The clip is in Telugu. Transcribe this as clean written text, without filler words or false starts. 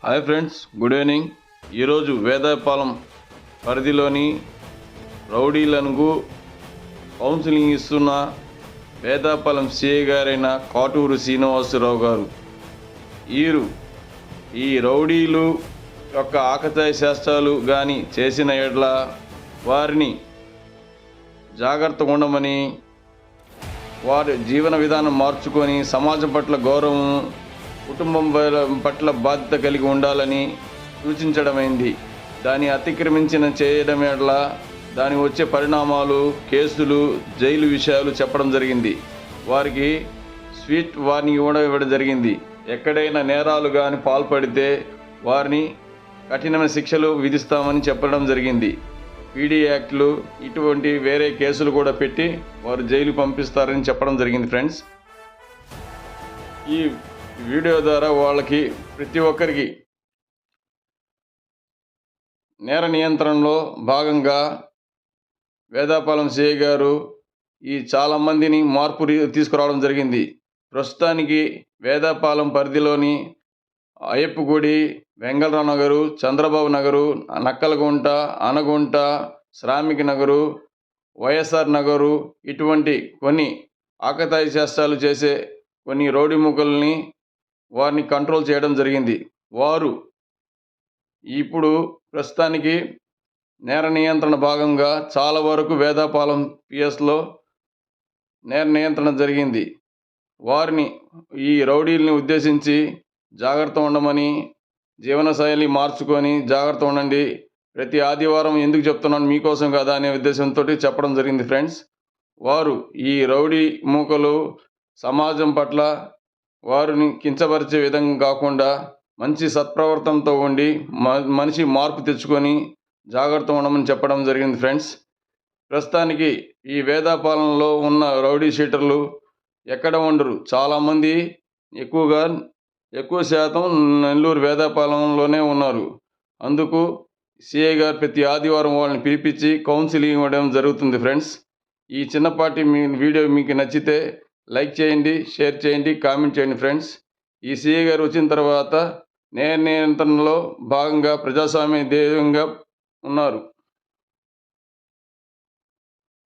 Hi friends, good evening. ఈరోజు వేదాయపాలెం పరిధిలోని రౌడీలకు కౌన్సిలింగ్ ఇస్తున్న వేదాయపాలెం సిఐ గారైన కాటూరు శ్రీనివాసరావు గారు. ఈ రౌడీలు యొక్క ఆకతాయి శాస్త్రాలు కానీ చేసిన ఎడ్ల వారిని జాగ్రత్తగా ఉండమని, వారి జీవన విధానం మార్చుకొని సమాజం పట్ల గౌరవం, కుటుంబం పట్ల బాధ్యత కలిగి ఉండాలని సూచించడమైంది. దాన్ని అతిక్రమించిన చేయడం ఎట్ల దాని వచ్చే పరిణామాలు, కేసులు, జైలు విషయాలు చెప్పడం జరిగింది. వారికి స్వీట్ వార్నింగ్ కూడా ఇవ్వడం జరిగింది. ఎక్కడైనా నేరాలు కానీ పాల్పడితే వారిని కఠినమైన శిక్షలు విధిస్తామని చెప్పడం జరిగింది. పీడీ యాక్ట్లు ఇటువంటి వేరే కేసులు కూడా పెట్టి వారు జైలు పంపిస్తారని చెప్పడం జరిగింది. ఫ్రెండ్స్, ఈ వీడియో ద్వారా వాళ్ళకి ప్రతి ఒక్కరికి నేర నియంత్రణలో భాగంగా వేదాయపాలెం సిఐ గారు చాలామందిని మార్పు తీసుకురావడం జరిగింది. ప్రస్తుతానికి వేదాయపాలెం పరిధిలోని అయ్యప్పగుడి, వెంగళరావు నగరు, చంద్రబాబు నగరు, నక్కలగుంట, అనగుంట, శ్రామిక నగరు, వైఎస్ఆర్ నగరు ఇటువంటి కొన్ని ఆకతాయి చేష్టాలు చేసే కొన్ని రౌడీ ముక్కల్ని వారిని కంట్రోల్ చేయడం జరిగింది. వారు ఇప్పుడు ప్రస్తుతానికి నేర నియంత్రణ భాగంగా చాలా వరకు వేదాయపాలెం పిఎస్లో నేర నియంత్రణ జరిగింది. వారిని ఈ రౌడీల్ని ఉద్దేశించి జాగ్రత్త ఉండమని, జీవనశైలి మార్చుకొని జాగ్రత్త ఉండండి, ప్రతి ఆదివారం ఎందుకు చెప్తున్నాను మీకోసం కదా అనే ఉద్దేశంతో చెప్పడం జరిగింది. ఫ్రెండ్స్, వారు ఈ రౌడీ మూకలు సమాజం పట్ల వారిని కించపరిచే విధంగా కాకుండా మంచి సత్ప్రవర్తనతో ఉండి మనిషి మార్పు తెచ్చుకొని జాగ్రత్త ఉండమని చెప్పడం జరిగింది. ఫ్రెండ్స్, ప్రస్తుతానికి ఈ వేదాయపాలెంలో ఉన్న రౌడీ షీటర్లు ఎక్కడ ఉండరు. చాలామంది ఎక్కువ శాతం నెల్లూరు వేదాయపాలెంలోనే ఉన్నారు. అందుకు సిఐ గారు ప్రతి ఆదివారం వాళ్ళని పిలిపించి కౌన్సిలింగ్ ఇవ్వడం జరుగుతుంది. ఫ్రెండ్స్, ఈ చిన్నపాటి వీడియో మీకు నచ్చితే లైక్ చేయండి, షేర్ చేయండి, కామెంట్ చేయండి. ఫ్రెండ్స్, ఈ సిఐ గారు వచ్చిన తర్వాత నేర నియంత్రణలో భాగంగా ప్రజాస్వామ్య ధ్యేయంగా ఉన్నారు.